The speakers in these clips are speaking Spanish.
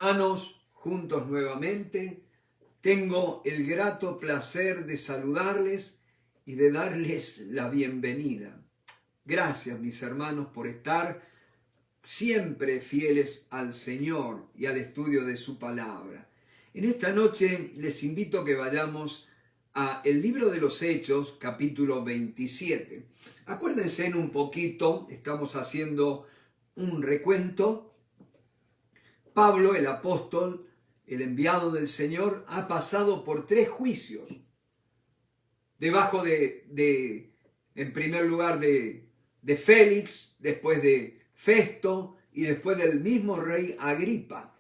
Hermanos, juntos nuevamente, tengo el grato placer de saludarles y de darles la bienvenida. Gracias, mis hermanos, por estar siempre fieles al Señor y al estudio de su palabra. En esta noche les invito a que vayamos a el libro de los Hechos, capítulo 27. Acuérdense en un poquito, estamos haciendo un recuento. Pablo, el apóstol, el enviado del Señor, ha pasado por 3 juicios. Debajo en primer lugar, de Félix, después de Festo y después del mismo rey Agripa.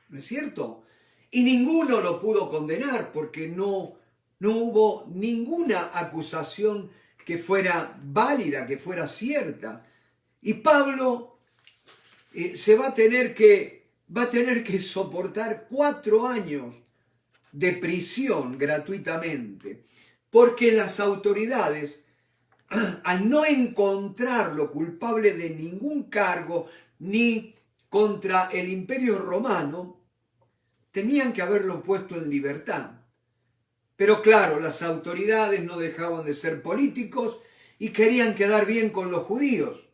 ¿No es cierto? Y ninguno lo pudo condenar porque no hubo ninguna acusación que fuera válida, que fuera cierta. Y Pablo va a tener que soportar 4 años de prisión gratuitamente, porque las autoridades, al no encontrarlo culpable de ningún cargo ni contra el Imperio Romano, tenían que haberlo puesto en libertad. Pero claro, las autoridades no dejaban de ser políticos y querían quedar bien con los judíos,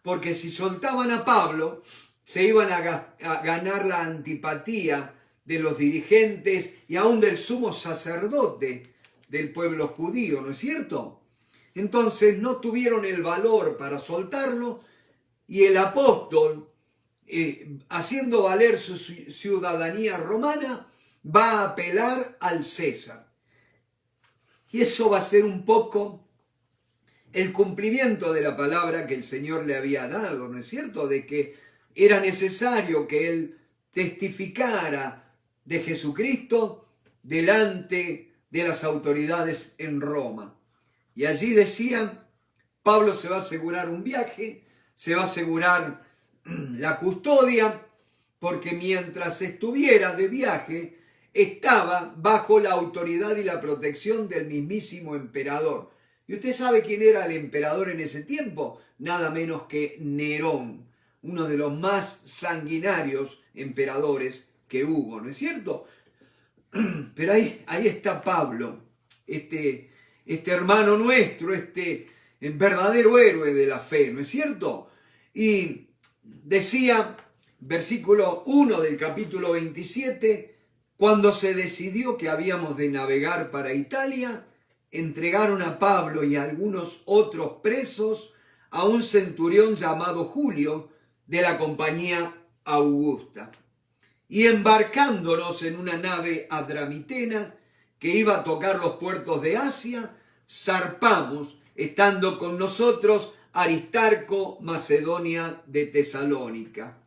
porque si soltaban a Pablo, se iban a ganar la antipatía de los dirigentes y aún del sumo sacerdote del pueblo judío, ¿no es cierto? Entonces no tuvieron el valor para soltarlo y el apóstol, haciendo valer su ciudadanía romana, va a apelar al César. Y eso va a ser un poco el cumplimiento de la palabra que el Señor le había dado, ¿no es cierto? De que era necesario que él testificara de Jesucristo delante de las autoridades en Roma. Y allí decían, Pablo se va a asegurar un viaje, se va a asegurar la custodia, porque mientras estuviera de viaje, estaba bajo la autoridad y la protección del mismísimo emperador. ¿Y usted sabe quién era el emperador en ese tiempo? Nada menos que Nerón, uno de los más sanguinarios emperadores que hubo, ¿no es cierto? Pero ahí está Pablo, este hermano nuestro, verdadero héroe de la fe, ¿no es cierto? Y decía, versículo 1 del capítulo 27, cuando se decidió que habíamos de navegar para Italia, entregaron a Pablo y a algunos otros presos a un centurión llamado Julio de la compañía Augusta. Y embarcándonos en una nave adramitena que iba a tocar los puertos de Asia, zarpamos, estando con nosotros Aristarco, Macedonia de Tesalónica.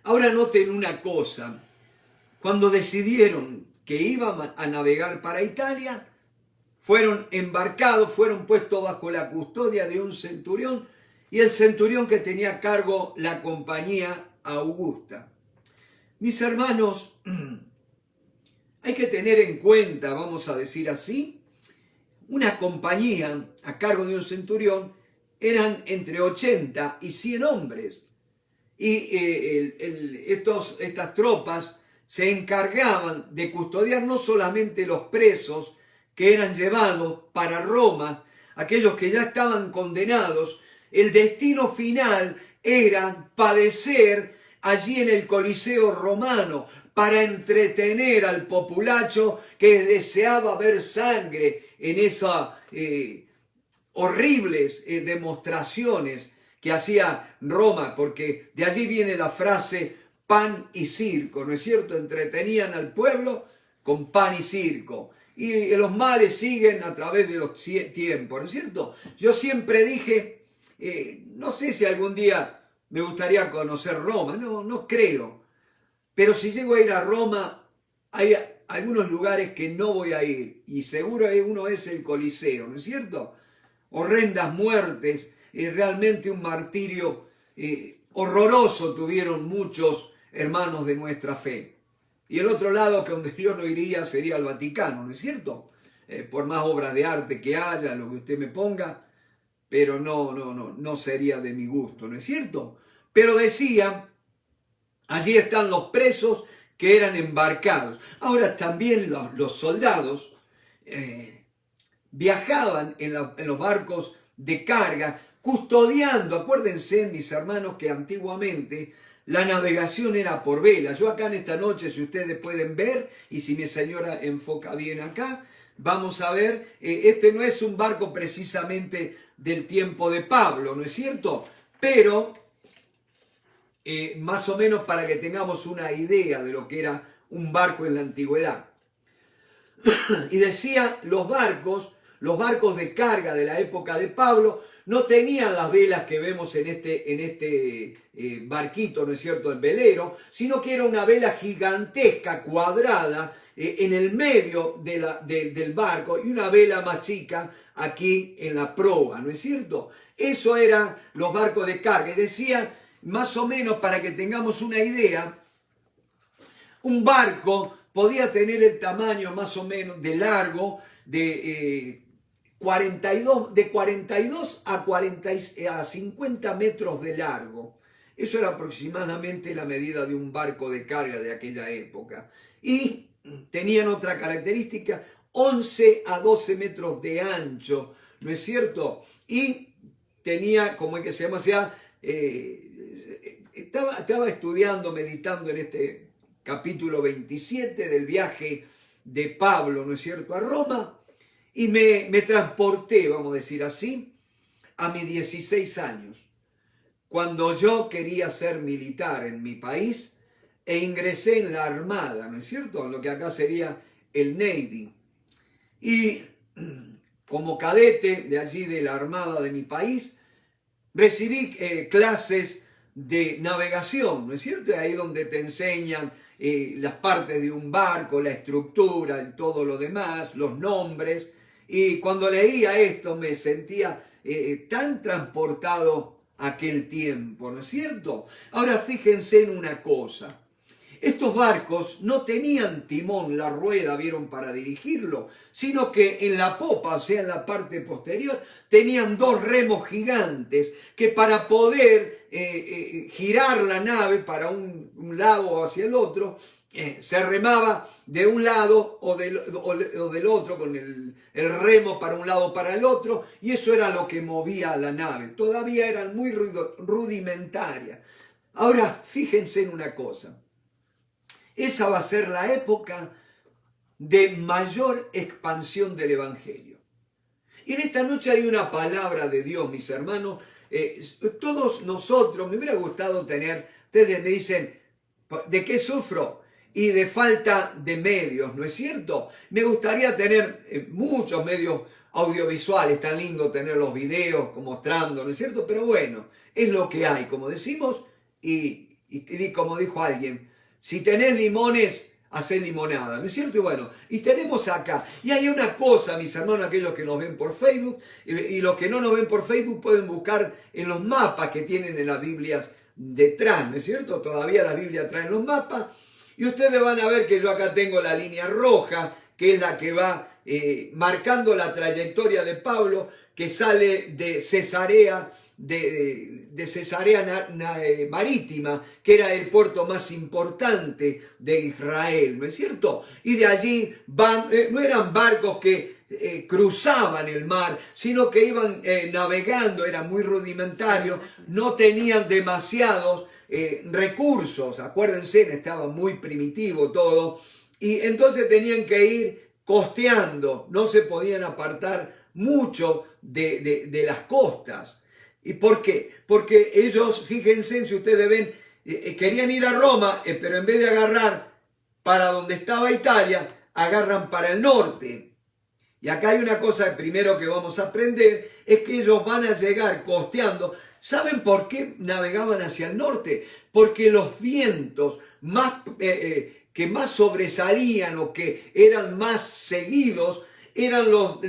Ahora noten una cosa, cuando decidieron que iban a navegar para Italia, fueron embarcados, fueron puestos bajo la custodia de un centurión, y el centurión que tenía a cargo la compañía Augusta. Mis hermanos, hay que tener en cuenta, vamos a decir así, una compañía a cargo de un centurión eran entre 80 y 100 hombres. Y estas tropas se encargaban de custodiar no solamente los presos que eran llevados para Roma, aquellos que ya estaban condenados. El destino final era padecer allí en el Coliseo romano para entretener al populacho que deseaba ver sangre en esas horribles demostraciones que hacía Roma, porque de allí viene la frase pan y circo, ¿no es cierto? Entretenían al pueblo con pan y circo. Y los males siguen a través de los tiempos, ¿no es cierto? Yo siempre dije, no sé si algún día me gustaría conocer Roma, no creo. Pero si llego a ir a Roma, hay algunos lugares que no voy a ir. Y seguro uno es el Coliseo, ¿no es cierto? Horrendas muertes, realmente un martirio horroroso tuvieron muchos hermanos de nuestra fe. Y el otro lado que donde yo no iría sería el Vaticano, ¿no es cierto? Por más obras de arte que haya, lo que usted me ponga, pero no sería de mi gusto, ¿no es cierto? Pero decía Allí están los presos que eran embarcados. Ahora también los soldados viajaban en los barcos de carga, custodiando. Acuérdense, mis hermanos, que antiguamente la navegación era por vela. Yo acá en esta noche, si ustedes pueden ver, y si mi señora enfoca bien acá, vamos a ver, este no es un barco precisamente del tiempo de Pablo, ¿no es cierto? Pero más o menos para que tengamos una idea de lo que era un barco en la antigüedad. Y decía, los barcos de carga de la época de Pablo no tenían las velas que vemos en este barquito, ¿no es cierto?, el velero, sino que era una vela gigantesca, cuadrada, en el medio del barco, y una vela más chica aquí en la proa, ¿no es cierto? Eso eran los barcos de carga. Y decía, más o menos para que tengamos una idea, un barco podía tener el tamaño más o menos de largo de 42 a 50 metros de largo. Eso era aproximadamente la medida de un barco de carga de aquella época. Y tenían otra característica, 11 a 12 metros de ancho, ¿no es cierto? Y tenía, ¿cómo es que se llama? O sea, estaba estudiando, meditando en este capítulo 27 del viaje de Pablo, ¿no es cierto?, a Roma, y me transporté, vamos a decir así, a mis 16 años, cuando yo quería ser militar en mi país e ingresé en la Armada, ¿no es cierto?, en lo que acá sería el Navy. Y como cadete de allí de la Armada de mi país, recibí clases de navegación, ¿no es cierto? Y ahí donde te enseñan las partes de un barco, la estructura y todo lo demás, los nombres. Y cuando leía esto me sentía tan transportado a aquel tiempo, ¿no es cierto? Ahora fíjense en una cosa. Estos barcos no tenían timón, la rueda, vieron, para dirigirlo, sino que en la popa, o sea, en la parte posterior, tenían dos remos gigantes que para poder girar la nave para un lado o hacia el otro, se remaba de un lado o del otro con el remo para un lado o para el otro, y eso era lo que movía la nave. Todavía eran muy rudimentarias. Ahora, fíjense en una cosa. Esa va a ser la época de mayor expansión del Evangelio. Y en esta noche hay una palabra de Dios, mis hermanos. Todos nosotros, me hubiera gustado tener, ustedes me dicen, ¿de qué sufro? Y de falta de medios, ¿no es cierto? Me gustaría tener muchos medios audiovisuales, tan lindo tener los videos mostrando, ¿no es cierto? Pero bueno, es lo que hay, como decimos, y como dijo alguien, si tenés limones, hacé limonada, ¿no es cierto? Y bueno, y tenemos acá. Y hay una cosa, mis hermanos, aquellos que nos ven por Facebook, y los que no nos ven por Facebook pueden buscar en los mapas que tienen en las Biblias detrás, ¿no es cierto? Todavía las Biblias traen los mapas. Y ustedes van a ver que yo acá tengo la línea roja, que es la que va marcando la trayectoria de Pablo, que sale de Cesarea, de Cesarea Marítima, que era el puerto más importante de Israel, ¿no es cierto? Y de allí no eran barcos que cruzaban el mar, sino que iban navegando, era muy rudimentario, no tenían demasiados recursos, acuérdense, estaba muy primitivo todo, y entonces tenían que ir costeando, no se podían apartar mucho de las costas. ¿Y por qué? Porque ellos, fíjense, si ustedes ven, querían ir a Roma, pero en vez de agarrar para donde estaba Italia, agarran para el norte. Y acá hay una cosa primero que vamos a aprender, es que ellos van a llegar costeando. ¿Saben por qué navegaban hacia el norte? Porque los vientos que más sobresalían o que eran más seguidos eran los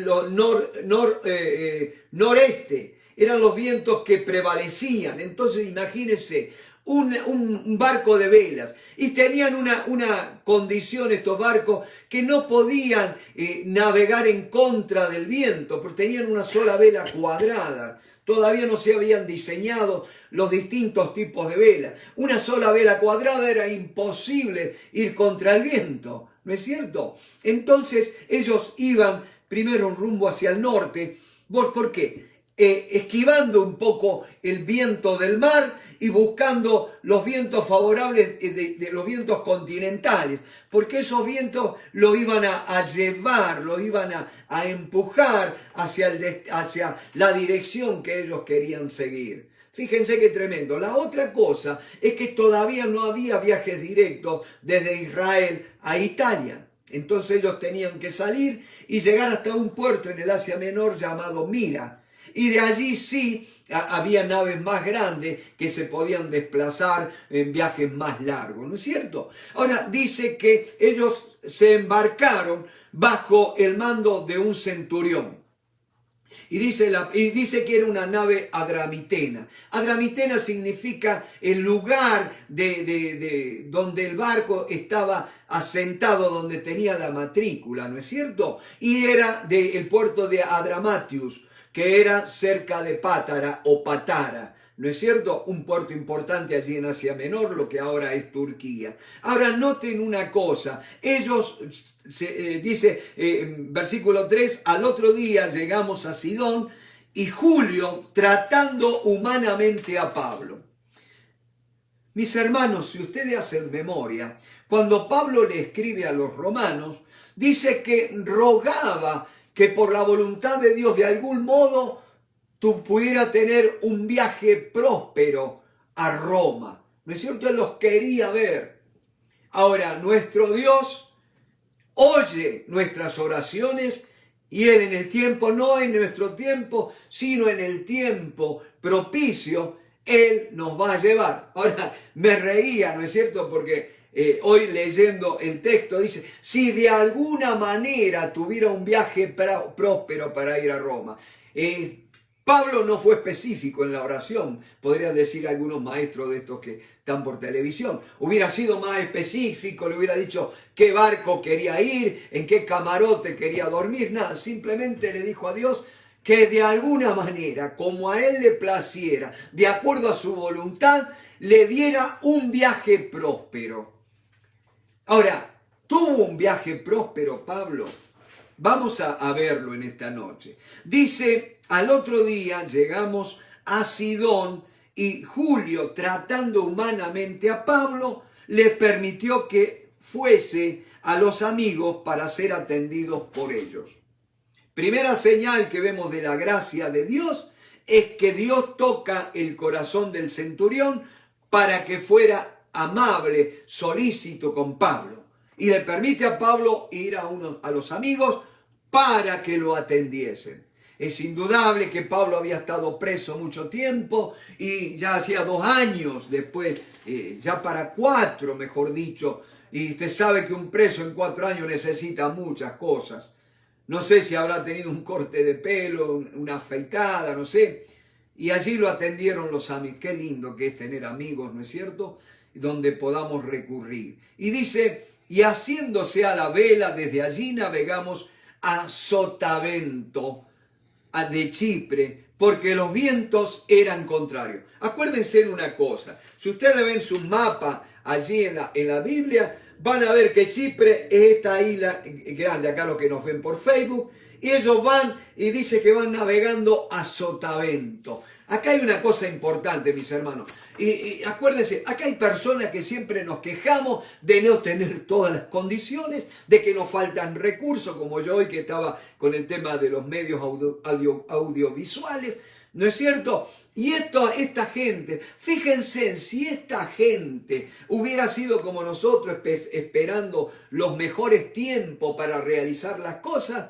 noreste. Eran los vientos que prevalecían. Entonces imagínense un barco de velas. Y tenían una condición estos barcos que no podían navegar en contra del viento, porque tenían una sola vela cuadrada. todavía no se habían diseñado los distintos tipos de vela. Una sola vela cuadrada era imposible ir contra el viento, ¿no es cierto? Entonces ellos iban primero rumbo hacia el norte. ¿Por qué? Esquivando un poco el viento del mar y buscando los vientos favorables de los vientos continentales, porque esos vientos lo iban a llevar, lo iban a empujar hacia la dirección que ellos querían seguir. Fíjense qué tremendo. La otra cosa es que todavía no había viajes directos desde Israel a Italia. Entonces ellos tenían que salir y llegar hasta un puerto en el Asia Menor llamado Mira. Y de allí sí había naves más grandes que se podían desplazar en viajes más largos, ¿no es cierto? Ahora dice que ellos se embarcaron bajo el mando de un centurión. Y dice que era una nave adramitena. Adramitena significa el lugar donde el barco estaba asentado, donde tenía la matrícula, ¿no es cierto? Y era del puerto de Adramatius, que era cerca de Pátara o Patara, ¿no es cierto? Un puerto importante allí en Asia Menor, lo que ahora es Turquía. Ahora noten una cosa, ellos, dice versículo 3, al otro día llegamos a Sidón y Julio tratando humanamente a Pablo. Mis hermanos, si ustedes hacen memoria, cuando Pablo le escribe a los romanos, dice que rogaba que por la voluntad de Dios de algún modo tú pudieras tener un viaje próspero a Roma. ¿No es cierto? Él los quería ver. Ahora, nuestro Dios oye nuestras oraciones y Él en el tiempo, no en nuestro tiempo, sino en el tiempo propicio, Él nos va a llevar. Ahora, me reía, ¿no es cierto? Porque hoy leyendo el texto dice, si de alguna manera tuviera un viaje próspero para ir a Roma. Pablo no fue específico en la oración, podrían decir algunos maestros de estos que están por televisión. Hubiera sido más específico, le hubiera dicho qué barco quería ir, en qué camarote quería dormir, nada, simplemente le dijo a Dios que de alguna manera, como a él le placiera, de acuerdo a su voluntad, le diera un viaje próspero. Ahora, ¿tuvo un viaje próspero Pablo? Vamos a verlo en esta noche. Dice, al otro día llegamos a Sidón y Julio, tratando humanamente a Pablo, le permitió que fuese a los amigos para ser atendidos por ellos. Primera señal que vemos de la gracia de Dios es que Dios toca el corazón del centurión para que fuera amable, solícito con Pablo. Y le permite a Pablo ir a los amigos para que lo atendiesen. Es indudable que Pablo había estado preso mucho tiempo y ya hacía 2 años después, ya para 4, mejor dicho. Y usted sabe que un preso en 4 años necesita muchas cosas. No sé si habrá tenido un corte de pelo, una afeitada, no sé. Y allí lo atendieron los amigos. Qué lindo que es tener amigos, ¿no es cierto? Donde podamos recurrir. Y dice, y haciéndose a la vela, desde allí navegamos a Sotavento, de Chipre, porque los vientos eran contrarios. Acuérdense de una cosa, si ustedes ven su mapa allí en la Biblia, van a ver que Chipre es esta isla grande, acá los que nos ven por Facebook, y ellos van y dice que van navegando a Sotavento. Acá hay una cosa importante, mis hermanos. Y acuérdense, acá hay personas que siempre nos quejamos de no tener todas las condiciones, de que nos faltan recursos, como yo hoy que estaba con el tema de los medios audiovisuales, ¿no es cierto? Y esta gente, fíjense, si esta gente hubiera sido como nosotros, esperando los mejores tiempos para realizar las cosas,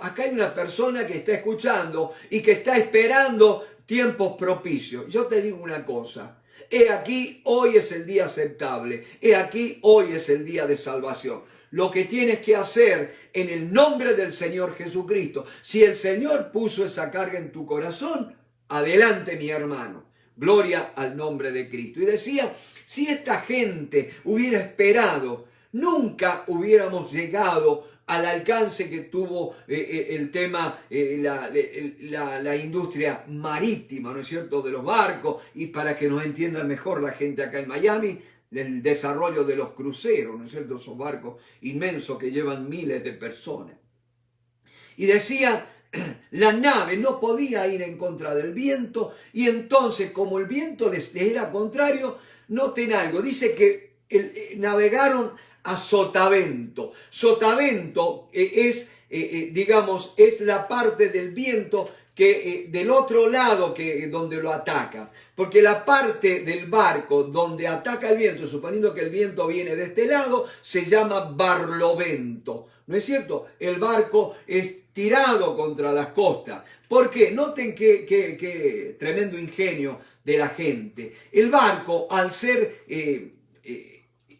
acá hay una persona que está escuchando y que está esperando tiempos propicios. Yo te digo una cosa, he aquí, hoy es el día aceptable, he aquí, hoy es el día de salvación. Lo que tienes que hacer en el nombre del Señor Jesucristo, si el Señor puso esa carga en tu corazón, adelante mi hermano, gloria al nombre de Cristo. Y decía, si esta gente hubiera esperado, nunca hubiéramos llegado al alcance que tuvo el tema, la industria marítima, ¿no es cierto?, de los barcos, y para que nos entiendan mejor la gente acá en Miami, el desarrollo de los cruceros, ¿no es cierto?, esos barcos inmensos que llevan miles de personas. Y decía, la nave no podía ir en contra del viento, y entonces como el viento les era contrario, noten algo, dice que navegaron a sotavento. Sotavento digamos, es la parte del viento que del otro lado donde lo ataca. Porque la parte del barco donde ataca el viento, suponiendo que el viento viene de este lado, se llama barlovento. ¿No es cierto? El barco es tirado contra las costas. ¿Por qué? Noten qué tremendo ingenio de la gente. El barco, al ser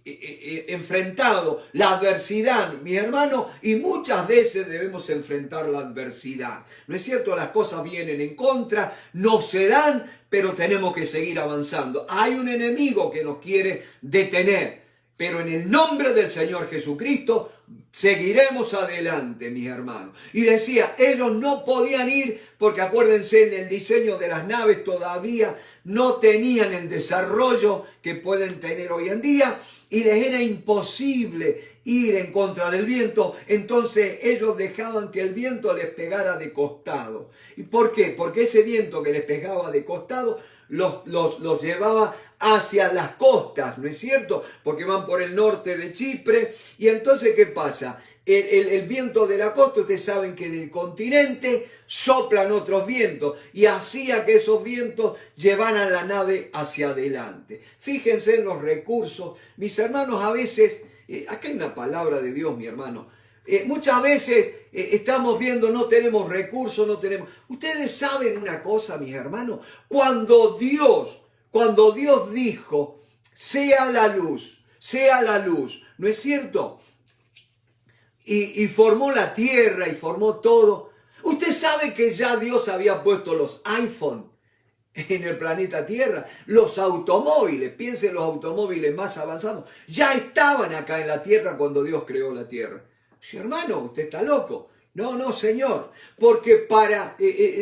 enfrentado la adversidad, mi hermano, y muchas veces debemos enfrentar la adversidad. ¿No es cierto? Las cosas vienen en contra, no se dan, pero tenemos que seguir avanzando. Hay un enemigo que nos quiere detener, pero en el nombre del Señor Jesucristo seguiremos adelante, mis hermanos. Y decía, ellos no podían ir porque acuérdense, en el diseño de las naves todavía no tenían el desarrollo que pueden tener hoy en día y les era imposible ir en contra del viento. Entonces ellos dejaban que el viento les pegara de costado. ¿Y por qué? Porque ese viento que les pegaba de costado los llevaba hacia las costas, ¿no es cierto? Porque van por el norte de Chipre. Y entonces, ¿qué pasa? El viento de la costa, ustedes saben que del continente soplan otros vientos y hacía que esos vientos llevaran la nave hacia adelante. Fíjense en los recursos. Mis hermanos, a veces, acá hay una palabra de Dios, mi hermano. Muchas veces estamos viendo, no tenemos recursos, no tenemos... Ustedes saben una cosa, mis hermanos, cuando Dios dijo, sea la luz, ¿no es cierto? Y formó la tierra y formó todo. Usted sabe que ya Dios había puesto los iPhone en el planeta Tierra, los automóviles, piensen los automóviles más avanzados, ya estaban acá en la Tierra cuando Dios creó la Tierra. Sí, hermano, usted está loco. No, señor, porque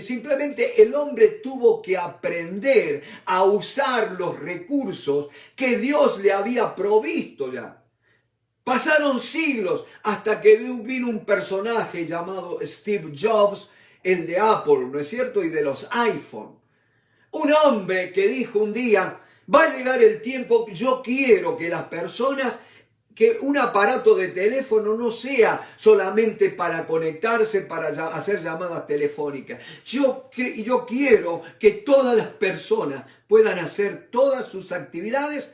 simplemente el hombre tuvo que aprender a usar los recursos que Dios le había provisto ya. Pasaron siglos hasta que vino un personaje llamado Steve Jobs, el de Apple, ¿no es cierto? Y de los iPhone. Un hombre que dijo un día, va a llegar el tiempo, yo quiero que las personas, que un aparato de teléfono no sea solamente para conectarse, para hacer llamadas telefónicas. Yo quiero que todas las personas puedan hacer todas sus actividades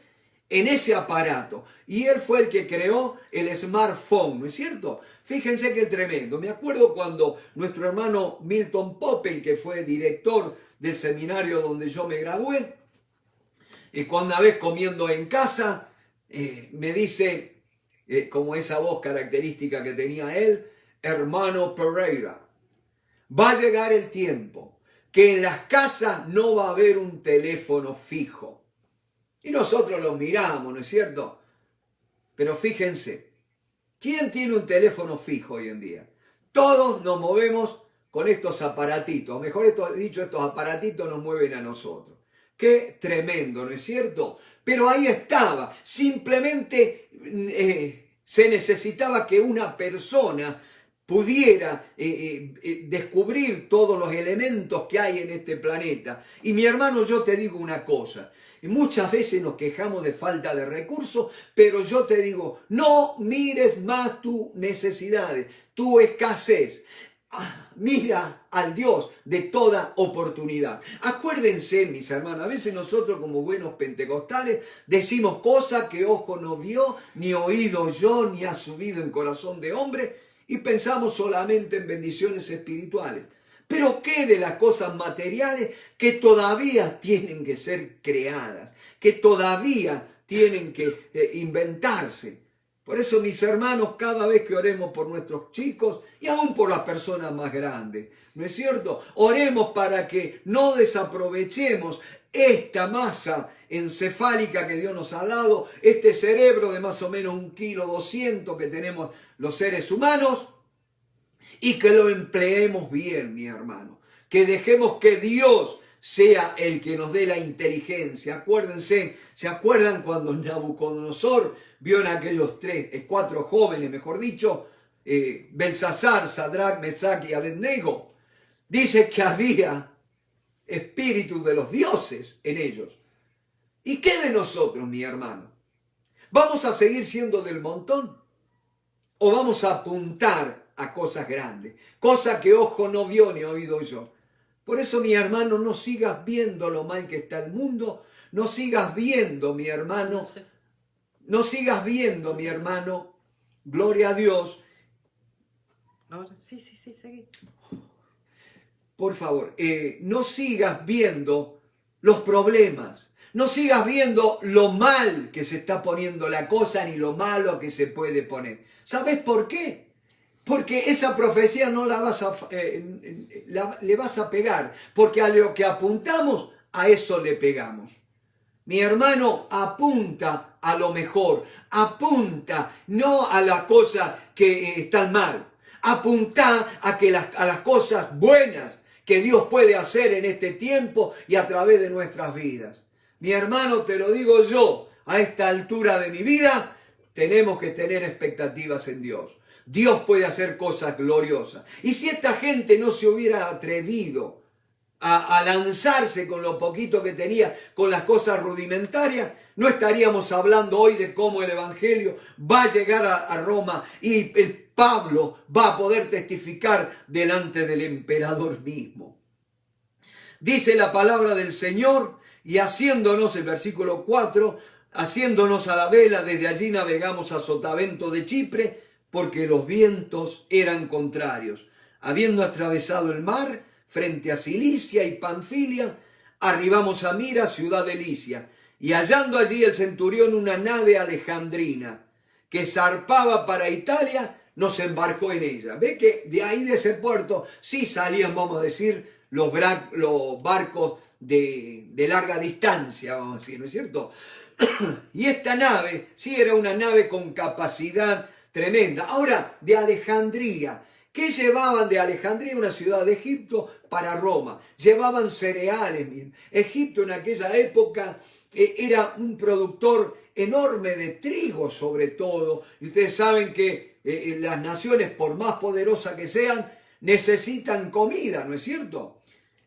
en ese aparato. Y él fue el que creó el smartphone, ¿no es cierto? Fíjense qué tremendo. Me acuerdo cuando nuestro hermano Milton Poppen, que fue director del seminario donde yo me gradué, y cuando una vez comiendo en casa, me dice, como esa voz característica que tenía él, hermano Pereira, va a llegar el tiempo que en las casas no va a haber un teléfono fijo. Y nosotros los miramos, ¿no es cierto? Pero fíjense, ¿quién tiene un teléfono fijo hoy en día? Todos nos movemos con estos aparatitos. Mejor dicho, estos aparatitos nos mueven a nosotros. Qué tremendo, ¿no es cierto? Pero ahí estaba. Simplemente se necesitaba que una persona pudiera descubrir todos los elementos que hay en este planeta. Y mi hermano, yo te digo una cosa. Muchas veces nos quejamos de falta de recursos, pero yo te digo, no mires más tus necesidades, tu escasez. Mira al Dios de toda oportunidad. Acuérdense, mis hermanos, a veces nosotros como buenos pentecostales decimos cosas que ojo no vio, ni oído yo, ni ha subido en corazón de hombre, y pensamos solamente en bendiciones espirituales. Pero ¿qué de las cosas materiales que todavía tienen que ser creadas, que todavía tienen que inventarse? Por eso, mis hermanos, cada vez que oremos por nuestros chicos y aún por las personas más grandes, ¿no es cierto? Oremos para que no desaprovechemos esta masa encefálica que Dios nos ha dado, este cerebro de más o menos 1,2 kg que tenemos los seres humanos, y que lo empleemos bien, mi hermano. Que dejemos que Dios sea el que nos dé la inteligencia. Acuérdense, ¿se acuerdan cuando Nabucodonosor vio en aquellos cuatro jóvenes, mejor dicho, Belsasar, Sadrach, Mesach y Abednego? Dice que había espíritus de los dioses en ellos. ¿Y qué de nosotros, mi hermano? ¿Vamos a seguir siendo del montón? ¿O vamos a apuntar a cosas grandes? Cosas que ojo no vio ni oído yo. Por eso, mi hermano, no sigas viendo lo mal que está el mundo. No sigas viendo, mi hermano. No sigas viendo, mi hermano. Gloria a Dios. Ahora, sí, seguí. Por favor, no sigas viendo los problemas. No sigas viendo lo mal que se está poniendo la cosa ni lo malo que se puede poner. ¿Sabes por qué? Porque esa profecía no la vas le vas a pegar. Porque a lo que apuntamos, a eso le pegamos. Mi hermano, apunta a lo mejor. Apunta no a las cosas que están mal. Apunta a las cosas buenas que Dios puede hacer en este tiempo y a través de nuestras vidas. Mi hermano, te lo digo yo, a esta altura de mi vida, tenemos que tener expectativas en Dios. Dios puede hacer cosas gloriosas. Y si esta gente no se hubiera atrevido a lanzarse con lo poquito que tenía, con las cosas rudimentarias, no estaríamos hablando hoy de cómo el Evangelio va a llegar a Roma y el Pablo va a poder testificar delante del emperador mismo. Dice la palabra del Señor, y haciéndonos, el versículo 4, haciéndonos a la vela, desde allí navegamos a Sotavento de Chipre, porque los vientos eran contrarios. Habiendo atravesado el mar, frente a Cilicia y Panfilia, arribamos a Mira, ciudad de Licia, y hallando allí el centurión una nave alejandrina, que zarpaba para Italia, nos embarcó en ella. Ve que de ahí, de ese puerto, sí salían, vamos a decir, los barcos de larga distancia, vamos a decir, ¿no es cierto? Y esta nave, sí, era una nave con capacidad tremenda. Ahora, de Alejandría. ¿Qué llevaban de Alejandría, una ciudad de Egipto, para Roma? Llevaban cereales. Egipto en aquella época era un productor enorme de trigo, sobre todo. Y ustedes saben que las naciones, por más poderosas que sean, necesitan comida, ¿no es cierto?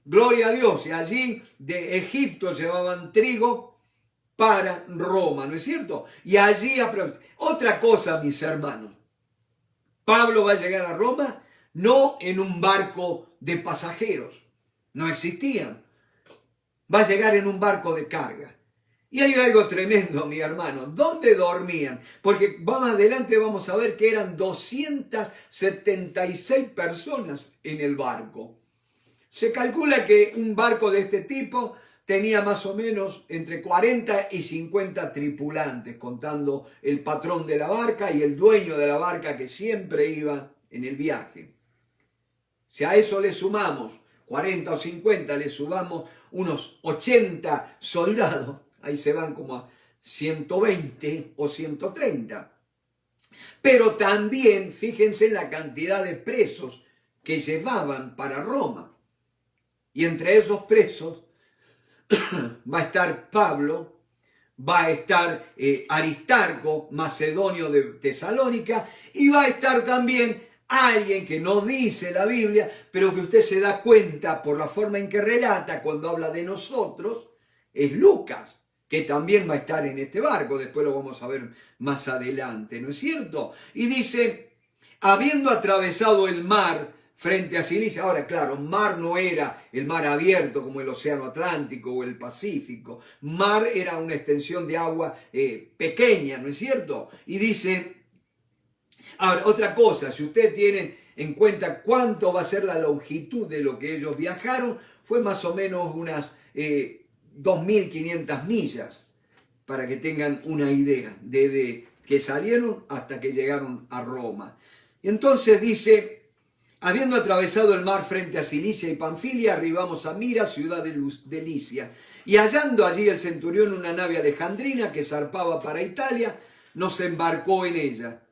Gloria a Dios. Y allí de Egipto llevaban trigo para Roma, ¿no es cierto? Y allí, otra cosa, mis hermanos, Pablo va a llegar a Roma no en un barco de pasajeros, no existían, va a llegar en un barco de carga. Y hay algo tremendo, mi hermano. ¿Dónde dormían? Porque más adelante vamos a ver que eran 276 personas en el barco. Se calcula que un barco de este tipo tenía más o menos entre 40 y 50 tripulantes, contando el patrón de la barca y el dueño de la barca que siempre iba en el viaje. Si a eso le sumamos 40 o 50, le sumamos unos 80 soldados, ahí se van como a 120 o 130. Pero también fíjense en la cantidad de presos que llevaban para Roma. Y entre esos presos va a estar Pablo, va a estar Aristarco, macedonio de Tesalónica, y va a estar también alguien que no dice la Biblia, pero que usted se da cuenta por la forma en que relata cuando habla de nosotros, es Lucas, que también va a estar en este barco, después lo vamos a ver más adelante, ¿no es cierto? Y dice, habiendo atravesado el mar frente a Cilicia, ahora claro, mar no era el mar abierto como el Océano Atlántico o el Pacífico, mar era una extensión de agua pequeña, ¿no es cierto? Y dice, ahora otra cosa, si ustedes tienen en cuenta cuánto va a ser la longitud de lo que ellos viajaron, fue más o menos unas 2.500 millas, para que tengan una idea, desde que salieron hasta que llegaron a Roma. Y entonces dice, Habiendo atravesado el mar frente a Cilicia y Panfilia, arribamos a Mira, ciudad de Licia. Y hallando allí el centurión una nave alejandrina que zarpaba para Italia, nos embarcó en ella.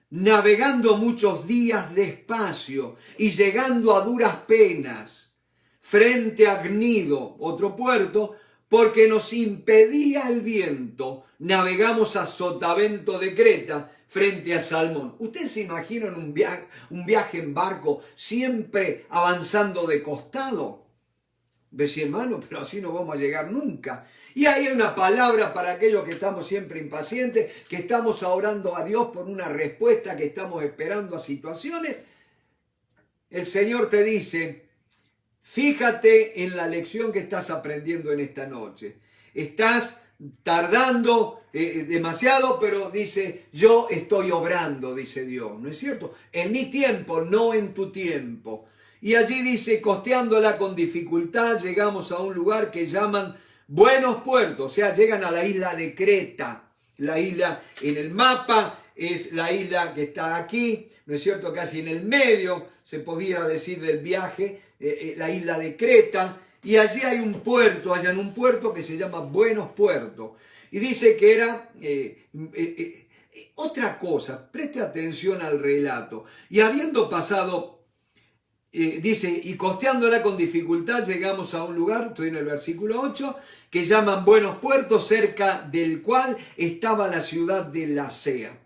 Navegando muchos días despacio y llegando a duras penas, frente a Gnido, otro puerto, porque nos impedía el viento, navegamos a Sotavento de Creta, frente a Salmón. ¿Ustedes se imaginan un viaje en barco siempre avanzando de costado? Decía, hermano, pero así no vamos a llegar nunca. Y ahí hay una palabra para aquellos que estamos siempre impacientes, que estamos orando a Dios por una respuesta, que estamos esperando a situaciones. El Señor te dice, fíjate en la lección que estás aprendiendo en esta noche. Estás tardando demasiado, pero dice, yo estoy obrando, dice Dios, ¿no es cierto? En mi tiempo, no en tu tiempo. Y allí dice, costeándola con dificultad, llegamos a un lugar que llaman Buenos Puertos, o sea, llegan a la isla de Creta. La isla en el mapa es la isla que está aquí, ¿no es cierto? Casi en el medio, se podría decir, del viaje, la isla de Creta. Y allí hay un puerto, allá en un puerto que se llama Buenos Puertos. Y dice que era otra cosa, preste atención al relato. Y habiendo pasado, dice, y costeándola con dificultad, llegamos a un lugar, estoy en el versículo 8, que llaman Buenos Puertos, cerca del cual estaba la ciudad de Lasea.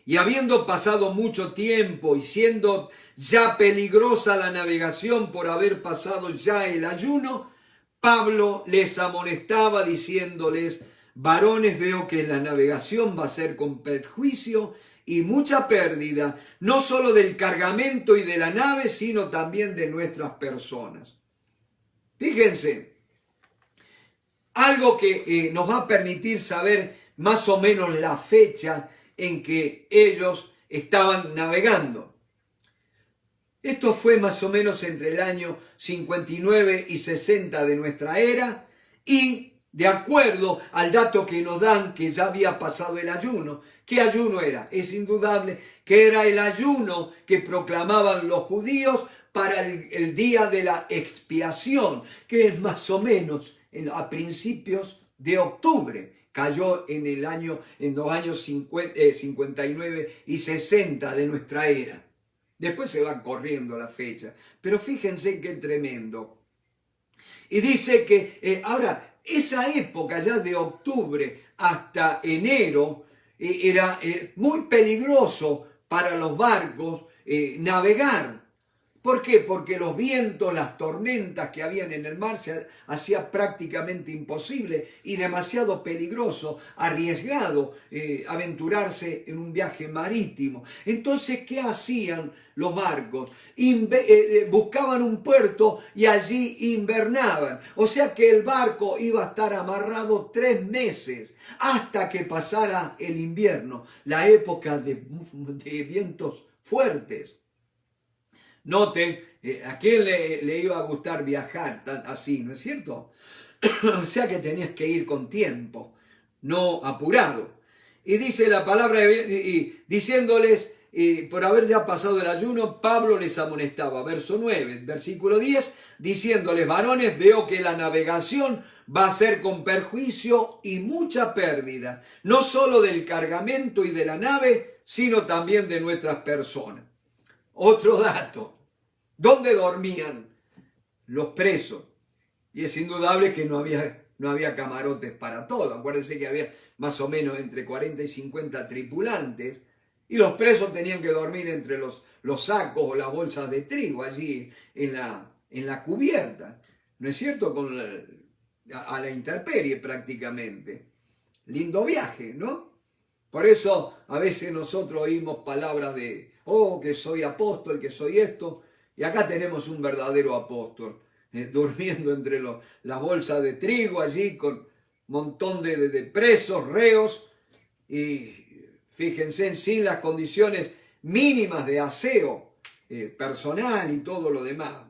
Y habiendo pasado mucho tiempo y siendo ya peligrosa la navegación por haber pasado ya el ayuno, Pablo les amonestaba diciéndoles, varones, veo que la navegación va a ser con perjuicio y mucha pérdida, no solo del cargamento y de la nave, sino también de nuestras personas. Fíjense, algo que nos va a permitir saber más o menos la fecha en que ellos estaban navegando. Esto fue más o menos entre el año 59 y 60 de nuestra era, y de acuerdo al dato que nos dan que ya había pasado el ayuno. ¿Qué ayuno era? Es indudable que era el ayuno que proclamaban los judíos para el día de la expiación, que es más o menos a principios de octubre. Cayó en los años 59 y 60 de nuestra era. Después se van corriendo las fechas. Pero fíjense qué tremendo. Y dice que ahora, esa época ya de octubre hasta enero era muy peligroso para los barcos navegar. ¿Por qué? Porque los vientos, las tormentas que habían en el mar se hacía prácticamente imposible y demasiado peligroso, arriesgado aventurarse en un viaje marítimo. Entonces, ¿qué hacían los barcos? Buscaban un puerto y allí invernaban. O sea que el barco iba a estar amarrado 3 meses hasta que pasara el invierno, la época de vientos fuertes. Noten, ¿a quién le iba a gustar viajar así, no es cierto? O sea que tenías que ir con tiempo, no apurado. Y dice la palabra, diciéndoles, por haber ya pasado el ayuno, Pablo les amonestaba. Verso 9, versículo 10, diciéndoles, varones, veo que la navegación va a ser con perjuicio y mucha pérdida, no solo del cargamento y de la nave, sino también de nuestras personas. Otro dato. ¿Dónde dormían los presos? Y es indudable que no había camarotes para todo. Acuérdense que había más o menos entre 40 y 50 tripulantes y los presos tenían que dormir entre los sacos o las bolsas de trigo allí en la cubierta. ¿No es cierto? A la intemperie prácticamente. Lindo viaje, ¿no? Por eso a veces nosotros oímos palabras de, que soy apóstol, que soy esto. Y acá tenemos un verdadero apóstol, durmiendo entre las bolsas de trigo allí con un montón de presos, reos, y fíjense, sin las condiciones mínimas de aseo personal y todo lo demás.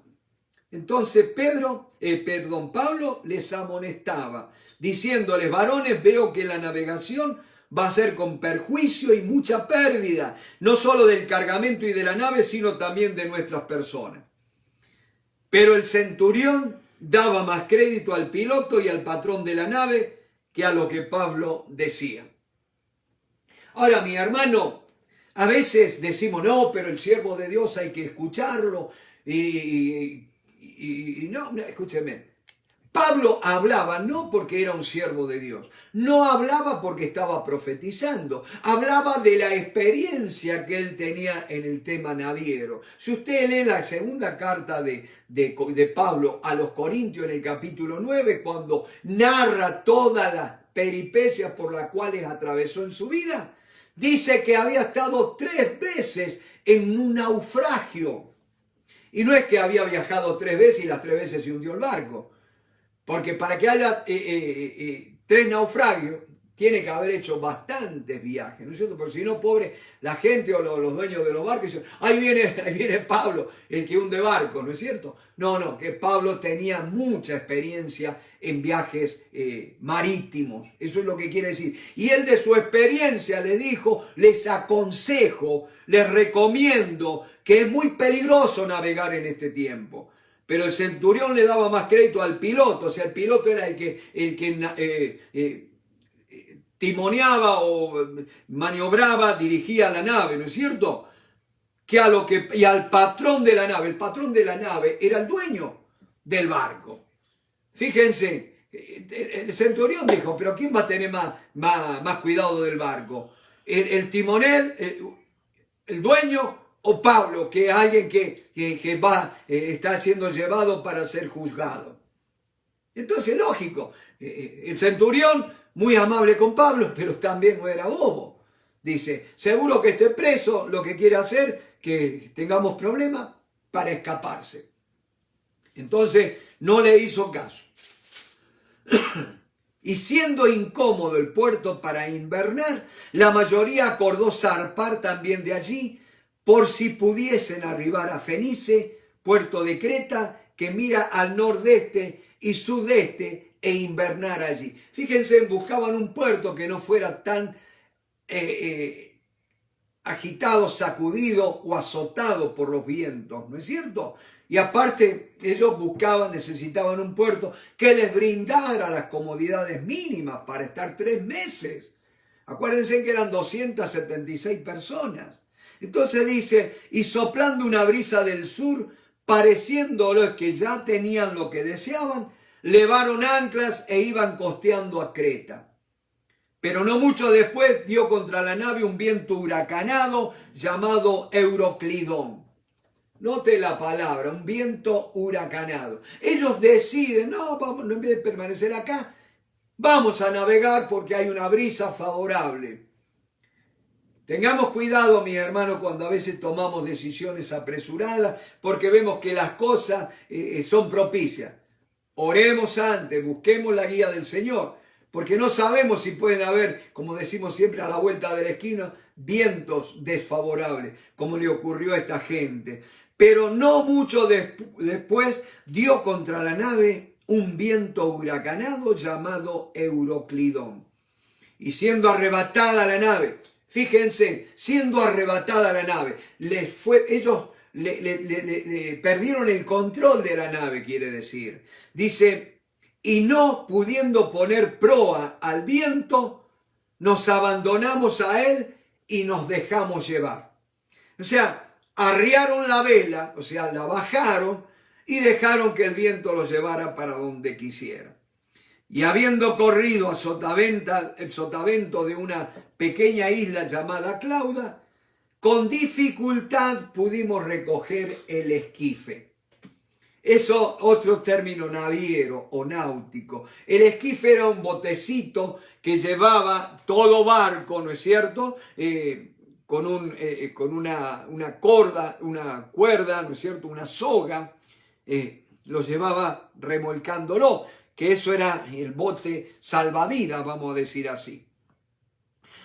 Entonces Pablo les amonestaba, diciéndoles, varones, veo que la navegación va a ser con perjuicio y mucha pérdida, no solo del cargamento y de la nave, sino también de nuestras personas. Pero el centurión daba más crédito al piloto y al patrón de la nave que a lo que Pablo decía. Ahora, mi hermano, a veces decimos, no, pero el siervo de Dios hay que escucharlo. Y no, escúcheme. Pablo hablaba no porque era un siervo de Dios, no hablaba porque estaba profetizando, hablaba de la experiencia que él tenía en el tema naviero. Si usted lee la segunda carta de Pablo a los Corintios en el capítulo 9, cuando narra todas las peripecias por las cuales atravesó en su vida, dice que había estado 3 veces en un naufragio. Y no es que había viajado 3 veces y las 3 veces se hundió el barco. Porque para que haya 3 naufragios, tiene que haber hecho bastantes viajes, ¿no es cierto? Porque si no, pobre, la gente o los dueños de los barcos dicen, ahí viene Pablo, el que hunde barco, ¿no es cierto? No, que Pablo tenía mucha experiencia en viajes marítimos, eso es lo que quiere decir. Y él de su experiencia le dijo, les aconsejo, les recomiendo que es muy peligroso navegar en este tiempo. Pero el centurión le daba más crédito al piloto, o sea, el piloto era el que timoneaba o maniobraba, dirigía la nave, ¿no es cierto? Y al patrón de la nave. El patrón de la nave era el dueño del barco. Fíjense, el centurión dijo, pero ¿quién va a tener más cuidado del barco? ¿El timonel, el dueño o Pablo, que es alguien que está siendo llevado para ser juzgado? Entonces, lógico, el centurión, muy amable con Pablo, pero también no era bobo. Dice, seguro que esté preso, lo que quiere hacer, que tengamos problemas para escaparse. Entonces, no le hizo caso. Y siendo incómodo el puerto para invernar, la mayoría acordó zarpar también de allí, por si pudiesen arribar a Fenice, puerto de Creta, que mira al nordeste y sudeste, e invernar allí. Fíjense, buscaban un puerto que no fuera tan agitado, sacudido o azotado por los vientos, ¿no es cierto? Y aparte, ellos necesitaban un puerto que les brindara las comodidades mínimas para estar 3 meses. Acuérdense que eran 276 personas. Entonces dice, y soplando una brisa del sur, pareciéndolos que ya tenían lo que deseaban, levaron anclas e iban costeando a Creta. Pero no mucho después dio contra la nave un viento huracanado llamado Euroclidón. Note la palabra, un viento huracanado. Ellos deciden, en vez de permanecer acá, vamos a navegar porque hay una brisa favorable. Tengamos cuidado, mis hermanos, cuando a veces tomamos decisiones apresuradas porque vemos que las cosas son propicias. Oremos antes, busquemos la guía del Señor, porque no sabemos si pueden haber, como decimos siempre a la vuelta de la esquina, vientos desfavorables, como le ocurrió a esta gente. Pero no mucho después dio contra la nave un viento huracanado llamado Euroclidón. Y siendo arrebatada la nave, fíjense, siendo arrebatada la nave, ellos le perdieron el control de la nave, quiere decir. Dice, y no pudiendo poner proa al viento, nos abandonamos a él y nos dejamos llevar. O sea, arriaron la vela, o sea, la bajaron y dejaron que el viento los llevara para donde quisiera. Y habiendo corrido a sotavento de una pequeña isla llamada Clauda, con dificultad pudimos recoger el esquife. Eso, otro término naviero o náutico. El esquife era un botecito que llevaba todo barco, ¿no es cierto?, con una cuerda, ¿no es cierto?, una soga, lo llevaba remolcándolo, que eso era el bote salvavidas, vamos a decir así.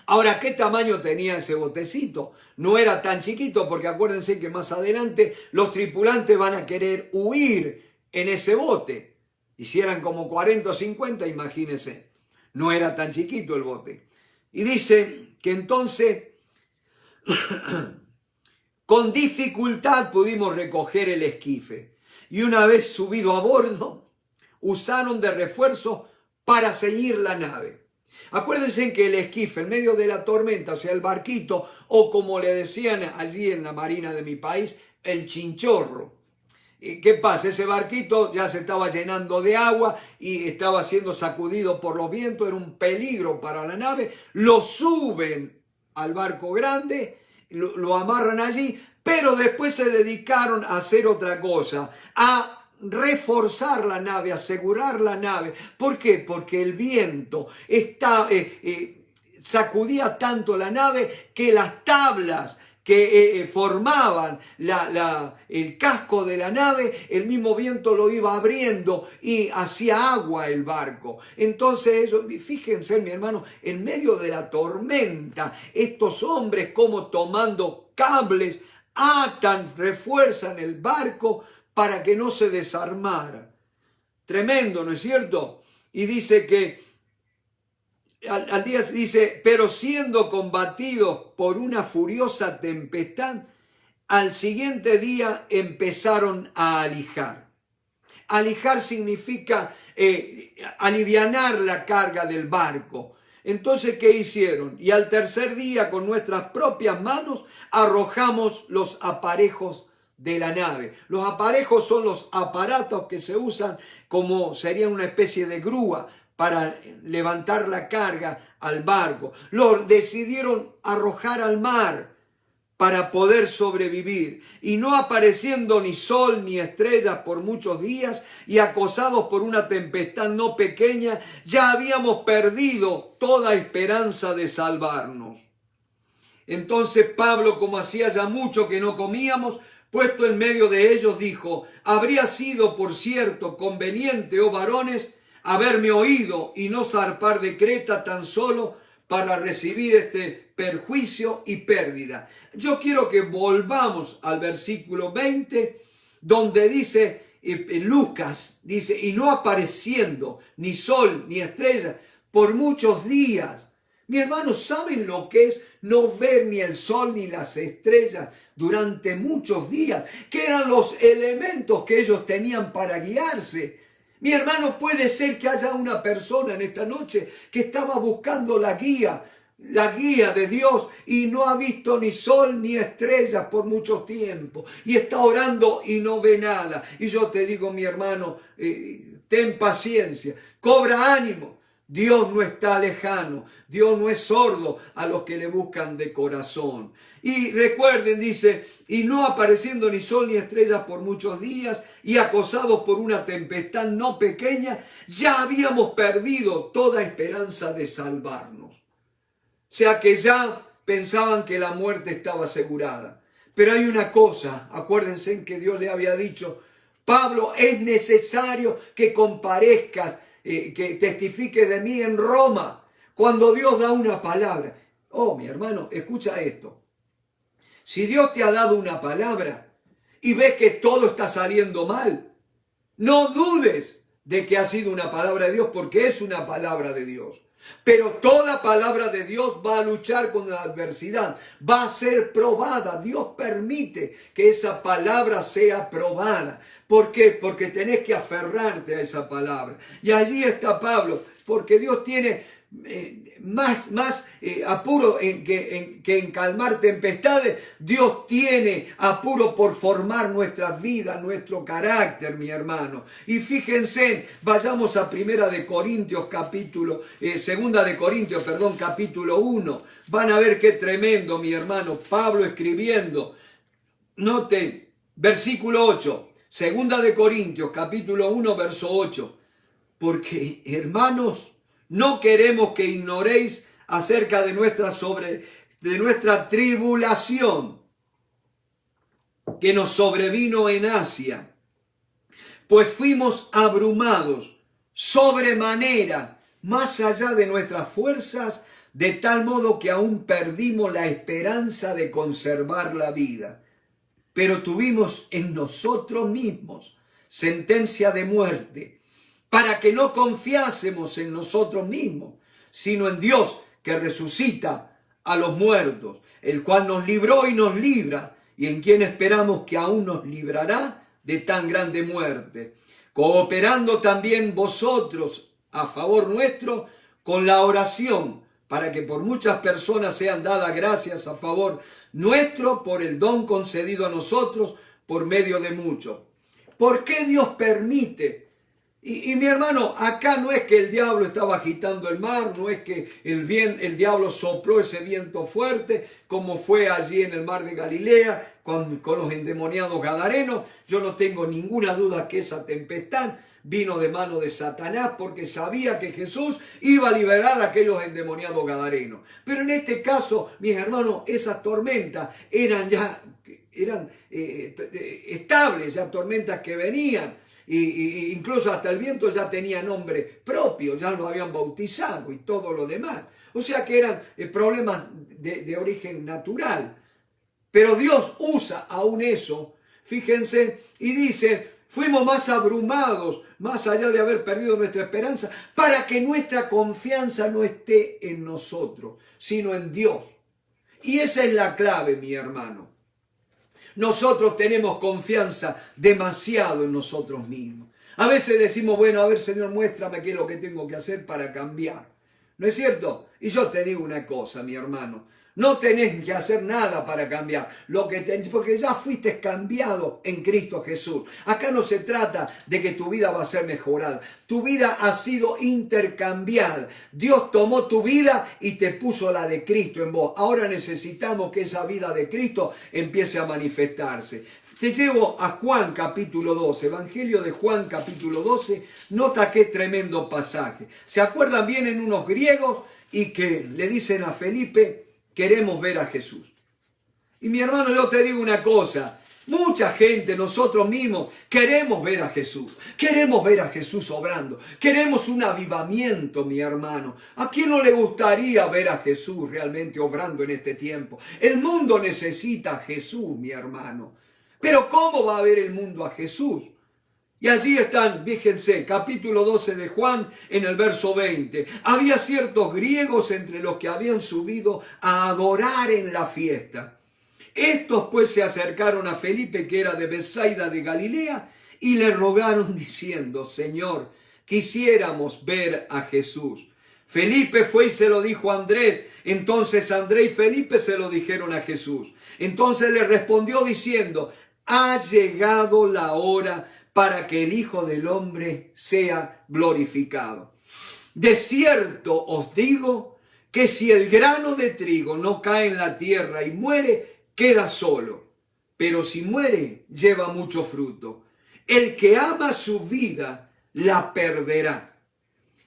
Ahora, ¿qué tamaño tenía ese botecito? No era tan chiquito, porque acuérdense que más adelante los tripulantes van a querer huir en ese bote. Y si eran como 40 o 50, imagínense, no era tan chiquito el bote. Y dice que entonces con dificultad pudimos recoger el esquife. Y una vez subido a bordo, usaron de refuerzo para ceñir la nave. Acuérdense que el esquife en medio de la tormenta, o sea, el barquito, o como le decían allí en la marina de mi país, el chinchorro. ¿Qué pasa? Ese barquito ya se estaba llenando de agua y estaba siendo sacudido por los vientos, era un peligro para la nave. Lo suben al barco grande, lo amarran allí, pero después se dedicaron a hacer otra cosa, a reforzar la nave, asegurar la nave. ¿Por qué? Porque el viento sacudía tanto la nave que las tablas que formaban el casco de la nave, el mismo viento lo iba abriendo y hacía agua el barco. Entonces, fíjense, mi hermano, en medio de la tormenta, estos hombres como tomando cables, atan, refuerzan el barco para que no se desarmara. Tremendo, ¿no es cierto? Y dice que al día dice, pero siendo combatidos por una furiosa tempestad, al siguiente día empezaron a alijar. Alijar significa alivianar la carga del barco. Entonces, ¿qué hicieron? Y al tercer día, con nuestras propias manos, arrojamos los aparejos de la nave. Los aparejos son los aparatos que se usan como serían una especie de grúa para levantar la carga al barco. Los decidieron arrojar al mar para poder sobrevivir. Y no apareciendo ni sol ni estrellas por muchos días y acosados por una tempestad no pequeña, ya habíamos perdido toda esperanza de salvarnos. Entonces Pablo, como hacía ya mucho que no comíamos, puesto en medio de ellos, dijo: habría sido, por cierto, conveniente, oh varones, haberme oído y no zarpar de Creta tan solo para recibir este perjuicio y pérdida. Yo quiero que volvamos al versículo 20, donde dice, Lucas dice, y no apareciendo ni sol ni estrella por muchos días. Mis hermanos, ¿saben lo que es no ver ni el sol ni las estrellas durante muchos días? ¿Qué eran los elementos que ellos tenían para guiarse? Mi hermano, puede ser que haya una persona en esta noche que estaba buscando la guía de Dios y no ha visto ni sol ni estrellas por mucho tiempo y está orando y no ve nada. Y yo te digo, mi hermano, ten paciencia, cobra ánimo. Dios no está lejano, Dios no es sordo a los que le buscan de corazón. Y recuerden, dice, y no apareciendo ni sol ni estrellas por muchos días y acosados por una tempestad no pequeña, ya habíamos perdido toda esperanza de salvarnos. O sea que ya pensaban que la muerte estaba asegurada. Pero hay una cosa, acuérdense en que Dios le había dicho, Pablo, es necesario que comparezcas, que testifique de mí en Roma. Cuando Dios da una palabra. Oh, mi hermano, escucha esto. Si Dios te ha dado una palabra y ves que todo está saliendo mal, no dudes de que ha sido una palabra de Dios, porque es una palabra de Dios. Pero toda palabra de Dios va a luchar con la adversidad, va a ser probada. Dios permite que esa palabra sea probada. ¿Por qué? Porque tenés que aferrarte a esa palabra. Y allí está Pablo, porque Dios tiene más apuro que en calmar tempestades. Dios tiene apuro por formar nuestras vidas, nuestro carácter, mi hermano. Y fíjense, vayamos a Segunda de Corintios capítulo 1. Van a ver qué tremendo, mi hermano, Pablo escribiendo. Noten, versículo 8. Segunda de Corintios capítulo 1, verso 8. Porque, hermanos, no queremos que ignoréis acerca de nuestra tribulación que nos sobrevino en Asia, pues fuimos abrumados sobremanera, más allá de nuestras fuerzas, de tal modo que aún perdimos la esperanza de conservar la vida. Pero tuvimos en nosotros mismos sentencia de muerte, para que no confiásemos en nosotros mismos, sino en Dios, que resucita a los muertos, el cual nos libró y nos libra, y en quien esperamos que aún nos librará de tan grande muerte, cooperando también vosotros a favor nuestro con la oración, para que por muchas personas sean dadas gracias a favor nuestro por el don concedido a nosotros por medio de muchos. ¿Por qué Dios permite? Y mi hermano, acá no es que el diablo estaba agitando el mar, no es que el diablo sopló ese viento fuerte, como fue allí en el mar de Galilea con los endemoniados gadarenos. Yo no tengo ninguna duda que esa tempestad vino de mano de Satanás, porque sabía que Jesús iba a liberar a aquellos endemoniados gadarenos. Pero en este caso, mis hermanos, esas tormentas eran estables, ya tormentas que venían. Y incluso hasta el viento ya tenía nombre propio, ya lo habían bautizado y todo lo demás. O sea que eran problemas de origen natural. Pero Dios usa aún eso, fíjense, y dice, fuimos más abrumados, más allá de haber perdido nuestra esperanza, para que nuestra confianza no esté en nosotros, sino en Dios. Y esa es la clave, mi hermano. Nosotros tenemos confianza demasiado en nosotros mismos. A veces decimos, bueno, a ver, Señor, muéstrame qué es lo que tengo que hacer para cambiar. ¿No es cierto? Y yo te digo una cosa, mi hermano. No tenés que hacer nada para cambiar, porque ya fuiste cambiado en Cristo Jesús. Acá no se trata de que tu vida va a ser mejorada. Tu vida ha sido intercambiada. Dios tomó tu vida y te puso la de Cristo en vos. Ahora necesitamos que esa vida de Cristo empiece a manifestarse. Te llevo a Juan capítulo 12, Evangelio de Juan capítulo 12. Nota qué tremendo pasaje. ¿Se acuerdan? Vienen unos griegos y que le dicen a Felipe, queremos ver a Jesús. Y mi hermano, yo te digo una cosa, mucha gente, nosotros mismos, queremos ver a Jesús. Queremos ver a Jesús obrando. Queremos un avivamiento, mi hermano. ¿A quién no le gustaría ver a Jesús realmente obrando en este tiempo? El mundo necesita a Jesús, mi hermano. Pero ¿cómo va a ver el mundo a Jesús? Y allí están, fíjense, capítulo 12 de Juan, en el verso 20. Había ciertos griegos entre los que habían subido a adorar en la fiesta. Estos pues se acercaron a Felipe, que era de Betsaida de Galilea, y le rogaron diciendo, Señor, quisiéramos ver a Jesús. Felipe fue y se lo dijo a Andrés. Entonces Andrés y Felipe se lo dijeron a Jesús. Entonces le respondió diciendo, ha llegado la hora para que el Hijo del Hombre sea glorificado. De cierto os digo que si el grano de trigo no cae en la tierra y muere, queda solo. Pero si muere, lleva mucho fruto. El que ama su vida, la perderá.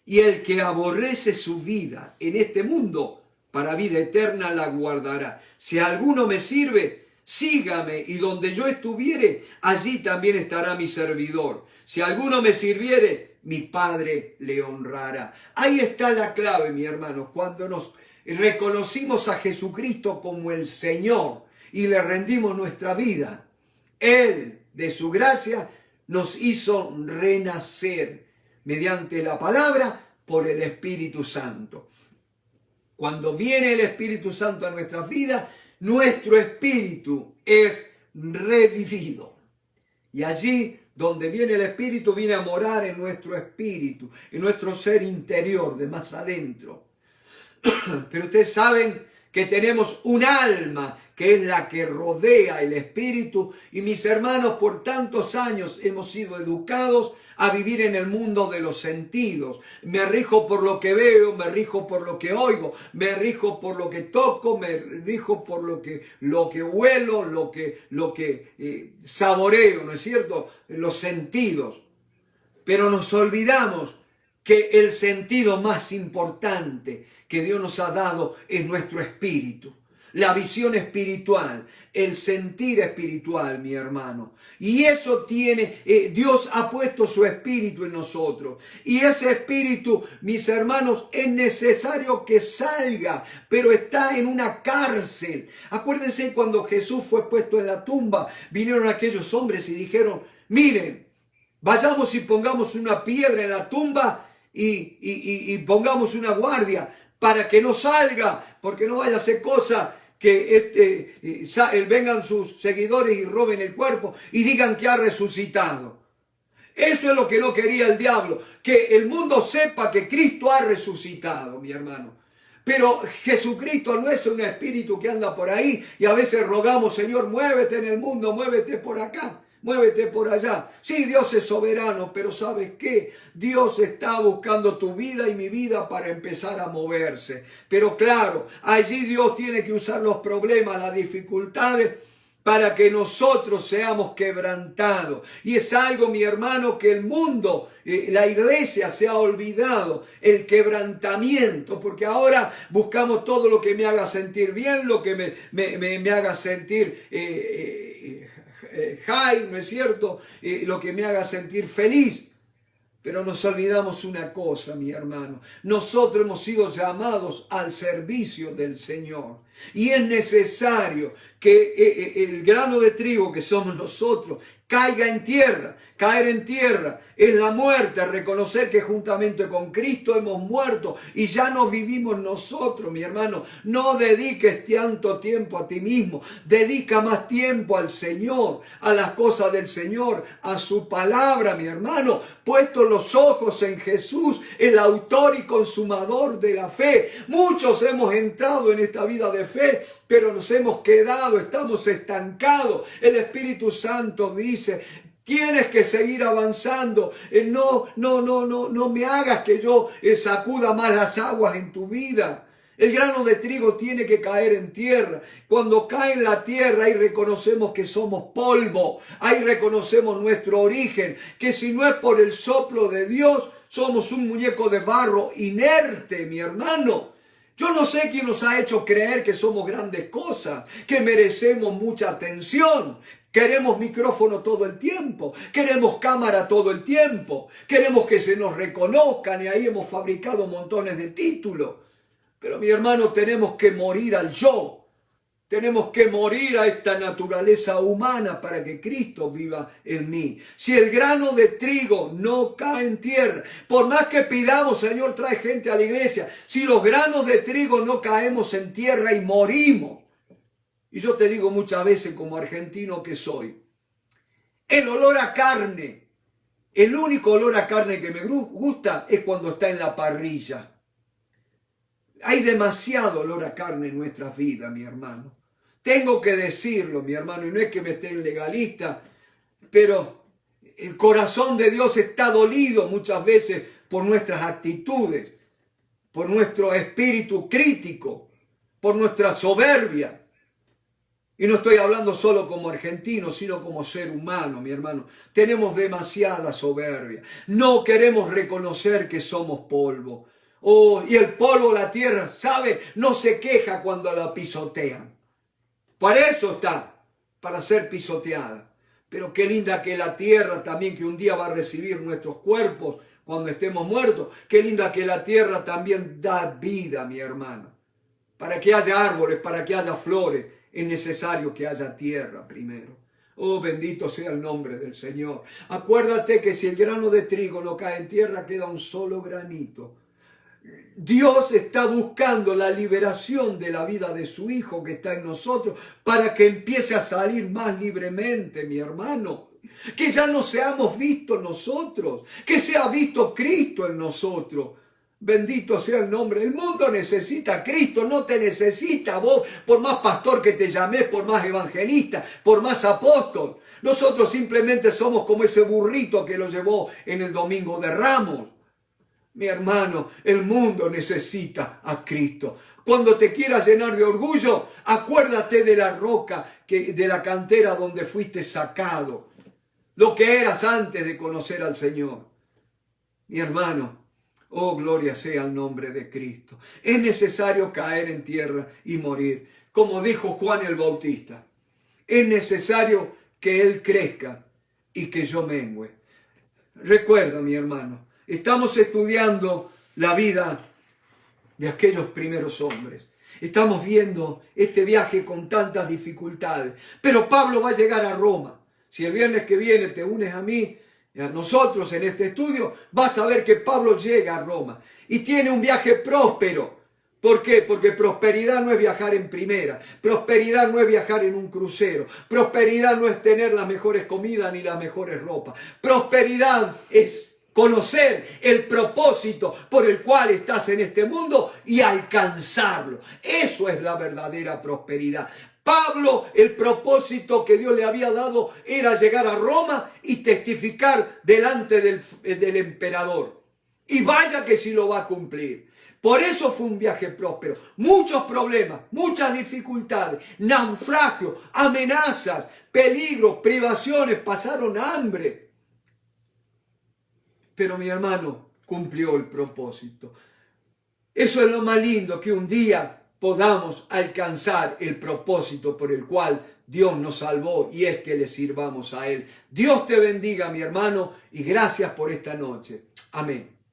Y el que aborrece su vida en este mundo, para vida eterna la guardará. Si alguno me sirve, sígame, y donde yo estuviere, allí también estará mi servidor. Si alguno me sirviere, mi Padre le honrará. Ahí está la clave, mi hermano, cuando nos reconocimos a Jesucristo como el Señor y le rendimos nuestra vida. Él, de su gracia, nos hizo renacer mediante la palabra por el Espíritu Santo. Cuando viene el Espíritu Santo a nuestras vidas, nuestro espíritu es revivido. Y allí donde viene el Espíritu, viene a morar en nuestro espíritu, en nuestro ser interior, de más adentro. Pero ustedes saben que tenemos un alma que es la que rodea el Espíritu. Y mis hermanos, por tantos años hemos sido educados a vivir en el mundo de los sentidos. Me rijo por lo que veo, me rijo por lo que oigo, me rijo por lo que toco, me rijo por lo que huelo, lo que saboreo, ¿no es cierto? Los sentidos. Pero nos olvidamos que el sentido más importante que Dios nos ha dado es nuestro espíritu. La visión espiritual, el sentir espiritual, mi hermano. Y eso tiene, Dios ha puesto su espíritu en nosotros. Y ese espíritu, mis hermanos, es necesario que salga, pero está en una cárcel. Acuérdense cuando Jesús fue puesto en la tumba, vinieron aquellos hombres y dijeron, miren, vayamos y pongamos una piedra en la tumba y pongamos una guardia, para que no salga, porque no vaya a hacer cosa que vengan sus seguidores y roben el cuerpo y digan que ha resucitado. Eso es lo que no quería el diablo, que el mundo sepa que Cristo ha resucitado, mi hermano. Pero Jesucristo no es un espíritu que anda por ahí y a veces rogamos, Señor, muévete en el mundo, muévete por acá, muévete por allá. Sí, Dios es soberano, pero ¿sabes qué? Dios está buscando tu vida y mi vida para empezar a moverse. Pero claro, allí Dios tiene que usar los problemas, las dificultades, para que nosotros seamos quebrantados. Y es algo, mi hermano, que el mundo, la iglesia se ha olvidado, el quebrantamiento, porque ahora buscamos todo lo que me haga sentir bien, lo que me haga sentir high, ¿no es cierto? Lo que me haga sentir feliz. Pero nos olvidamos una cosa, mi hermano. Nosotros hemos sido llamados al servicio del Señor. Y es necesario que el grano de trigo que somos nosotros caiga en tierra. Caer en tierra es la muerte, reconocer que juntamente con Cristo hemos muerto y ya no vivimos nosotros, mi hermano. No dediques tanto tiempo a ti mismo, dedica más tiempo al Señor, a las cosas del Señor, a su palabra, mi hermano. Puestos los ojos en Jesús, el autor y consumador de la fe. Muchos hemos entrado en esta vida de fe, pero nos hemos quedado, estamos estancados. El Espíritu Santo dice: tienes que seguir avanzando. No me hagas que yo sacuda más las aguas en tu vida. El grano de trigo tiene que caer en tierra. Cuando cae en la tierra, ahí reconocemos que somos polvo. Ahí reconocemos nuestro origen. Que si no es por el soplo de Dios, somos un muñeco de barro inerte, mi hermano. Yo no sé quién nos ha hecho creer que somos grandes cosas, que merecemos mucha atención. Queremos micrófono todo el tiempo, queremos cámara todo el tiempo, queremos que se nos reconozcan y ahí hemos fabricado montones de títulos. Pero mi hermano, tenemos que morir al yo, tenemos que morir a esta naturaleza humana para que Cristo viva en mí. Si el grano de trigo no cae en tierra, por más que pidamos, Señor, trae gente a la iglesia, si los granos de trigo no caemos en tierra y morimos. Y yo te digo muchas veces, como argentino que soy, el olor a carne, el único olor a carne que me gusta es cuando está en la parrilla. Hay demasiado olor a carne en nuestras vidas, mi hermano. Tengo que decirlo, mi hermano, y no es que me esté en legalista, pero el corazón de Dios está dolido muchas veces por nuestras actitudes, por nuestro espíritu crítico, por nuestra soberbia. Y no estoy hablando solo como argentino, sino como ser humano, mi hermano. Tenemos demasiada soberbia. No queremos reconocer que somos polvo. Y el polvo, la tierra, ¿sabe? No se queja cuando la pisotean. Para eso está, para ser pisoteada. Pero qué linda que la tierra también, que un día va a recibir nuestros cuerpos cuando estemos muertos. Qué linda que la tierra también da vida, mi hermano. Para que haya árboles, para que haya flores, es necesario que haya tierra primero. Oh, bendito sea el nombre del Señor. Acuérdate que si el grano de trigo no cae en tierra, queda un solo granito. Dios está buscando la liberación de la vida de su Hijo que está en nosotros para que empiece a salir más libremente, mi hermano. Que ya no seamos vistos nosotros, que sea visto Cristo en nosotros. Bendito sea el nombre. El mundo necesita a Cristo, no te necesita a vos, por más pastor que te llames, por más evangelista, por más apóstol. Nosotros simplemente somos como ese burrito que lo llevó en el Domingo de Ramos. Mi hermano, el mundo necesita a Cristo. Cuando te quieras llenar de orgullo, acuérdate de la roca, de la cantera donde fuiste sacado. Lo que eras antes de conocer al Señor. Mi hermano, oh, gloria sea el nombre de Cristo. Es necesario caer en tierra y morir. Como dijo Juan el Bautista, es necesario que Él crezca y que yo mengüe. Recuerda, mi hermano, estamos estudiando la vida de aquellos primeros hombres. Estamos viendo este viaje con tantas dificultades. Pero Pablo va a llegar a Roma. Si el viernes que viene te unes a mí, a nosotros en este estudio, vas a ver que Pablo llega a Roma y tiene un viaje próspero, ¿Por qué? Porque prosperidad no es viajar en primera, prosperidad no es viajar en un crucero, prosperidad no es tener las mejores comidas ni las mejores ropas. Prosperidad es conocer el propósito por el cual estás en este mundo y alcanzarlo. Eso es la verdadera prosperidad. Pablo, el propósito que Dios le había dado era llegar a Roma y testificar delante del emperador. Y vaya que sí lo va a cumplir. Por eso fue un viaje próspero. Muchos problemas, muchas dificultades, naufragios, amenazas, peligros, privaciones, pasaron hambre. Pero mi hermano cumplió el propósito. Eso es lo más lindo, que un día podamos alcanzar el propósito por el cual Dios nos salvó, y es que le sirvamos a Él. Dios te bendiga, mi hermano, y gracias por esta noche. Amén.